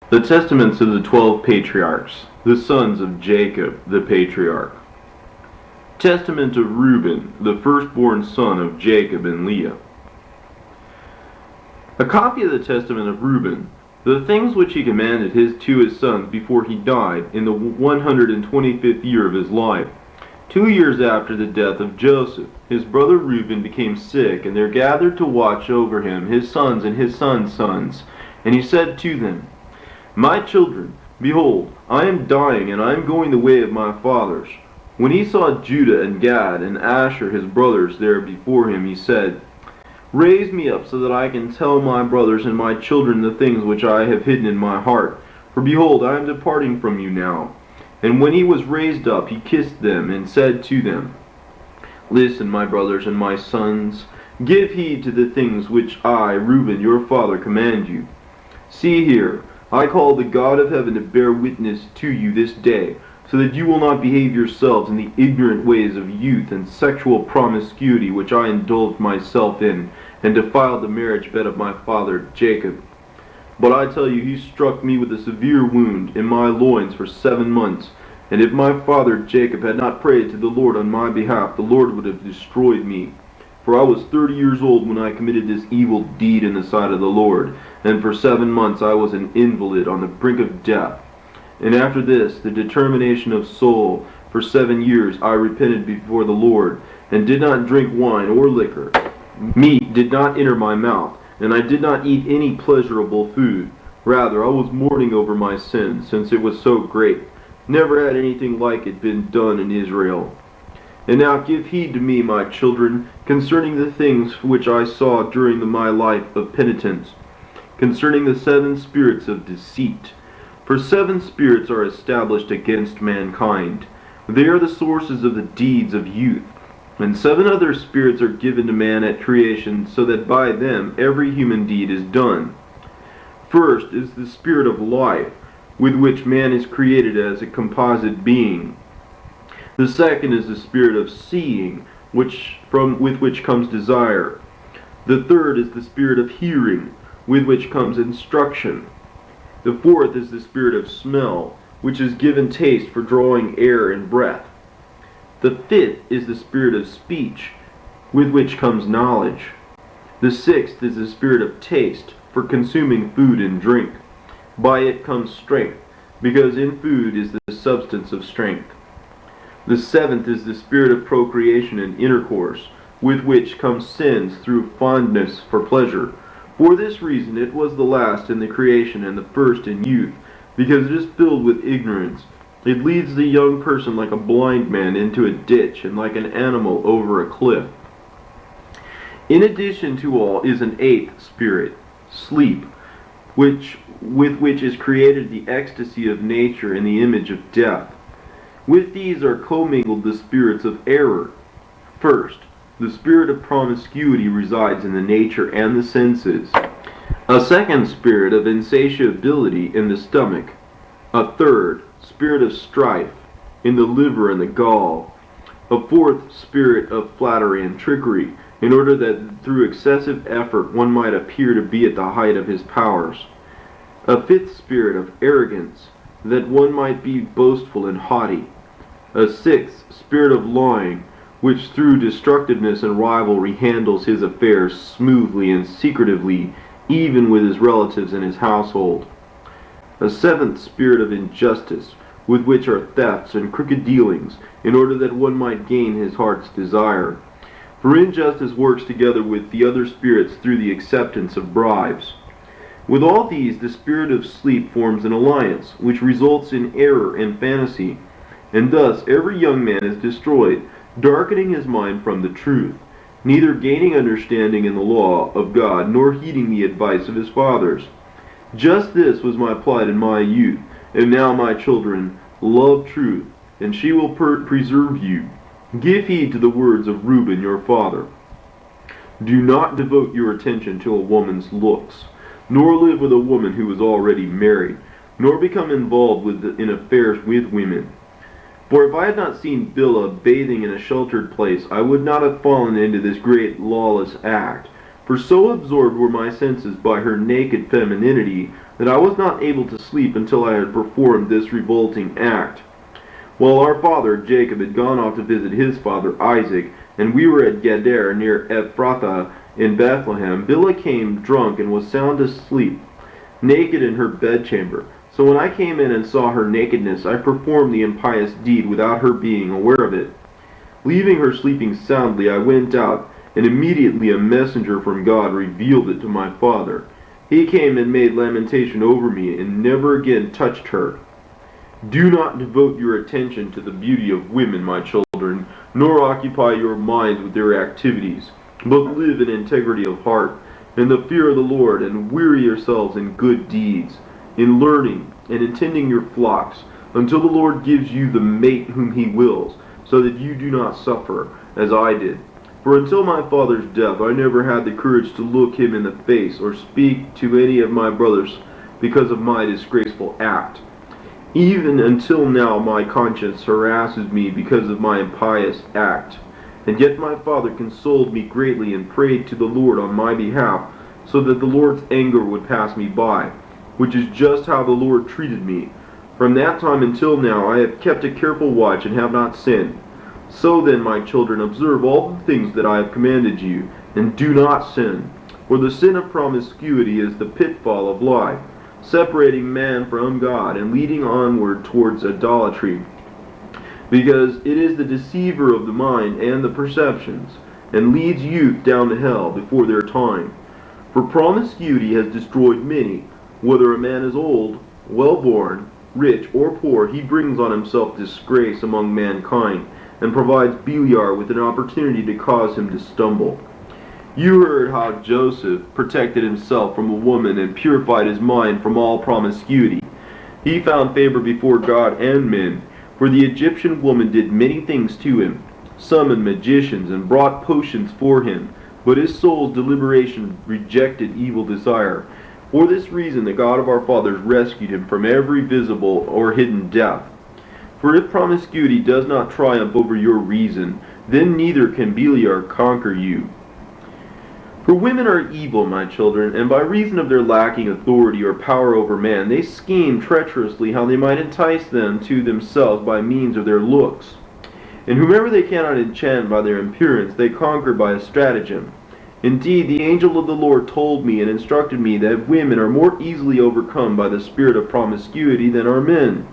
The Testaments of the 12 Patriarchs, the sons of Jacob the Patriarch. Testament of Reuben, the firstborn son of Jacob and Leah. A copy of the Testament of Reuben, the things which he commanded to his sons before he died, in the 125th year of his life. 2 years after the death of Joseph, his brother Reuben became sick, and there gathered to watch over him his sons and his sons' sons. And he said to them, My children, behold, I am dying, and I am going the way of my fathers. When he saw Judah and Gad and Asher his brothers there before him, he said, Raise me up so that I can tell my brothers and my children the things which I have hidden in my heart. For behold, I am departing from you now. And when he was raised up, he kissed them and said to them, Listen, my brothers and my sons, give heed to the things which I, Reuben, your father, command you. See here, I call the God of heaven to bear witness to you this day, so that you will not behave yourselves in the ignorant ways of youth and sexual promiscuity which I indulged myself in, and defiled the marriage bed of my father Jacob. But I tell you, he struck me with a severe wound in my loins for 7 months, and if my father Jacob had not prayed to the Lord on my behalf, the Lord would have destroyed me. For I was 30 years old when I committed this evil deed in the sight of the Lord, and for 7 months I was an invalid on the brink of death. And after this, the determination of soul, for 7 years I repented before the Lord, and did not drink wine or liquor. Meat did not enter my mouth, and I did not eat any pleasurable food. Rather, I was mourning over my sin, since it was so great. Never had anything like it been done in Israel. And now give heed to me, my children, concerning the things which I saw during my life of penitence, concerning the 7 spirits of deceit. For 7 spirits are established against mankind. They are the sources of the deeds of youth. And 7 other spirits are given to man at creation, so that by them every human deed is done. First is the spirit of life, with which man is created as a composite being. The second is the spirit of seeing, with which comes desire. The third is the spirit of hearing, with which comes instruction. The fourth is the spirit of smell, which is given taste for drawing air and breath. The fifth is the spirit of speech, with which comes knowledge. The sixth is the spirit of taste, for consuming food and drink. By it comes strength, because in food is the substance of strength. The seventh is the spirit of procreation and intercourse, with which comes sins through fondness for pleasure. For this reason it was the last in the creation and the first in youth, because it is filled with ignorance. It leads the young person like a blind man into a ditch, and like an animal over a cliff. In addition to all is an 8th spirit, sleep, with which is created the ecstasy of nature in the image of death. With these are commingled the spirits of error. First, the spirit of promiscuity resides in the nature and the senses. A second spirit of insatiability in the stomach. A third, spirit of strife, in the liver and the gall. A fourth, spirit of flattery and trickery, in order that through excessive effort one might appear to be at the height of his powers. A fifth spirit of arrogance, that one might be boastful and haughty. A sixth, spirit of lying, which through destructiveness and rivalry handles his affairs smoothly and secretively, even with his relatives and his household. A seventh, spirit of injustice, with which are thefts and crooked dealings, in order that one might gain his heart's desire. For injustice works together with the other spirits through the acceptance of bribes. With all these, the spirit of sleep forms an alliance, which results in error and fantasy, and thus every young man is destroyed, darkening his mind from the truth, neither gaining understanding in the law of God, nor heeding the advice of his fathers. Just this was my plight in my youth, and now, my children, love truth, and she will preserve you. Give heed to the words of Reuben your father. Do not devote your attention to a woman's looks, nor live with a woman who is already married, nor become involved in affairs with women. For if I had not seen Bilhah bathing in a sheltered place, I would not have fallen into this great lawless act. For so absorbed were my senses by her naked femininity, that I was not able to sleep until I had performed this revolting act. While our father Jacob had gone off to visit his father Isaac, and we were at Geder near Ephrathah in Bethlehem, Bilhah came drunk and was sound asleep, naked in her bedchamber. So when I came in and saw her nakedness, I performed the impious deed without her being aware of it. Leaving her sleeping soundly, I went out, and immediately a messenger from God revealed it to my father. He came and made lamentation over me, and never again touched her. Do not devote your attention to the beauty of women, my children, nor occupy your minds with their activities, but live in integrity of heart, in the fear of the Lord, and weary yourselves in good deeds, in learning, and in tending your flocks, until the Lord gives you the mate whom he wills, so that you do not suffer, as I did. For until my father's death, I never had the courage to look him in the face, or speak to any of my brothers, because of my disgraceful act. Even until now my conscience harasses me because of my impious act. And yet my father consoled me greatly and prayed to the Lord on my behalf, so that the Lord's anger would pass me by, which is just how the Lord treated me. From that time until now I have kept a careful watch and have not sinned. So then, my children, observe all the things that I have commanded you, and do not sin. For the sin of promiscuity is the pitfall of life, separating man from God and leading onward towards idolatry, because it is the deceiver of the mind and the perceptions, and leads youth down to hell before their time. For promiscuity has destroyed many. Whether a man is old, well-born, rich, or poor, he brings on himself disgrace among mankind, and provides Beliar with an opportunity to cause him to stumble. You heard how Joseph protected himself from a woman and purified his mind from all promiscuity. He found favor before God and men, for the Egyptian woman did many things to him, summoned magicians, and brought potions for him, but his soul's deliberation rejected evil desire. For this reason the God of our fathers rescued him from every visible or hidden death. For if promiscuity does not triumph over your reason, then neither can Beliar conquer you. For women are evil, my children, and by reason of their lacking authority or power over man, they scheme treacherously how they might entice them to themselves by means of their looks. And whomever they cannot enchant by their appearance, they conquer by a stratagem. Indeed, the angel of the Lord told me and instructed me that women are more easily overcome by the spirit of promiscuity than are men.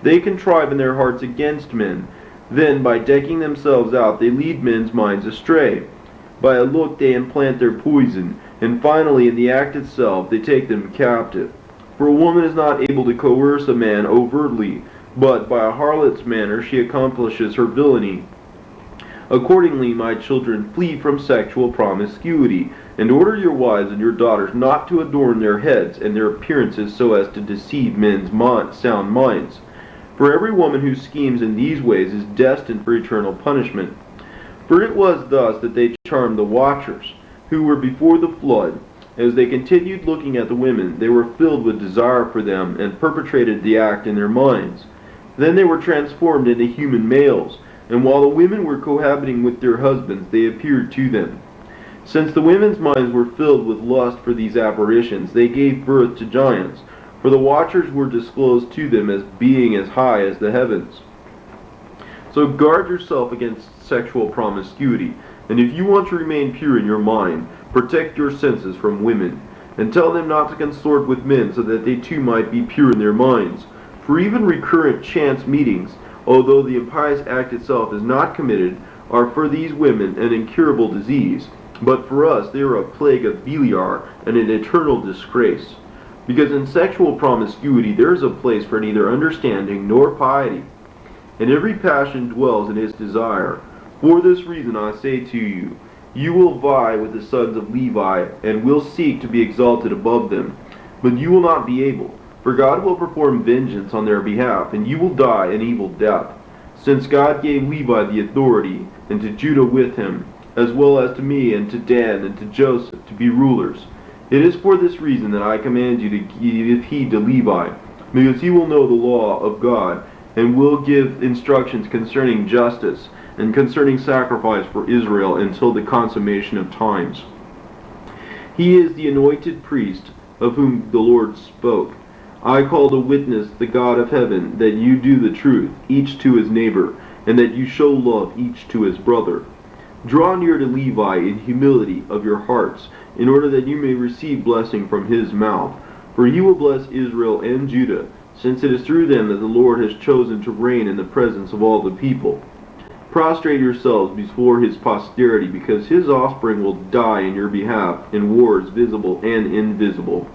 They contrive in their hearts against men. Then, by decking themselves out, they lead men's minds astray. By a look they implant their poison, and finally in the act itself they take them captive. For a woman is not able to coerce a man overtly, but by a harlot's manner she accomplishes her villainy. Accordingly, my children, flee from sexual promiscuity, and order your wives and your daughters not to adorn their heads and their appearances so as to deceive men's sound minds. For every woman who schemes in these ways is destined for eternal punishment. For it was thus that they charmed the watchers, who were before the flood. As they continued looking at the women, they were filled with desire for them, and perpetrated the act in their minds. Then they were transformed into human males, and while the women were cohabiting with their husbands, they appeared to them. Since the women's minds were filled with lust for these apparitions, they gave birth to giants, for the watchers were disclosed to them as being as high as the heavens. So guard yourself against sexual promiscuity, and if you want to remain pure in your mind, protect your senses from women, and tell them not to consort with men so that they too might be pure in their minds. For even recurrent chance meetings, although the impious act itself is not committed, are for these women an incurable disease, but for us they are a plague of Beliar and an eternal disgrace. Because in sexual promiscuity there is a place for neither understanding nor piety, and every passion dwells in its desire. For this reason I say to you, you will vie with the sons of Levi, and will seek to be exalted above them. But you will not be able, for God will perform vengeance on their behalf, and you will die an evil death. Since God gave Levi the authority, and to Judah with him, as well as to me, and to Dan, and to Joseph, to be rulers. It is for this reason that I command you to give heed to Levi, because he will know the law of God, and will give instructions concerning justice, and concerning sacrifice for Israel until the consummation of times. He is the anointed priest of whom the Lord spoke. I call to witness the God of heaven, that you do the truth, each to his neighbor, and that you show love each to his brother. Draw near to Levi in humility of your hearts, in order that you may receive blessing from his mouth. For he will bless Israel and Judah, since it is through them that the Lord has chosen to reign in the presence of all the people. Prostrate yourselves before his posterity, because his offspring will die in your behalf in wars visible and invisible.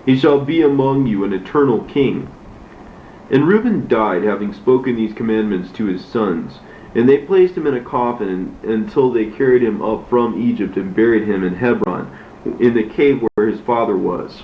He shall be among you an eternal king. And Reuben died, having spoken these commandments to his sons. And they placed him in a coffin until they carried him up from Egypt and buried him in Hebron, in the cave where his father was.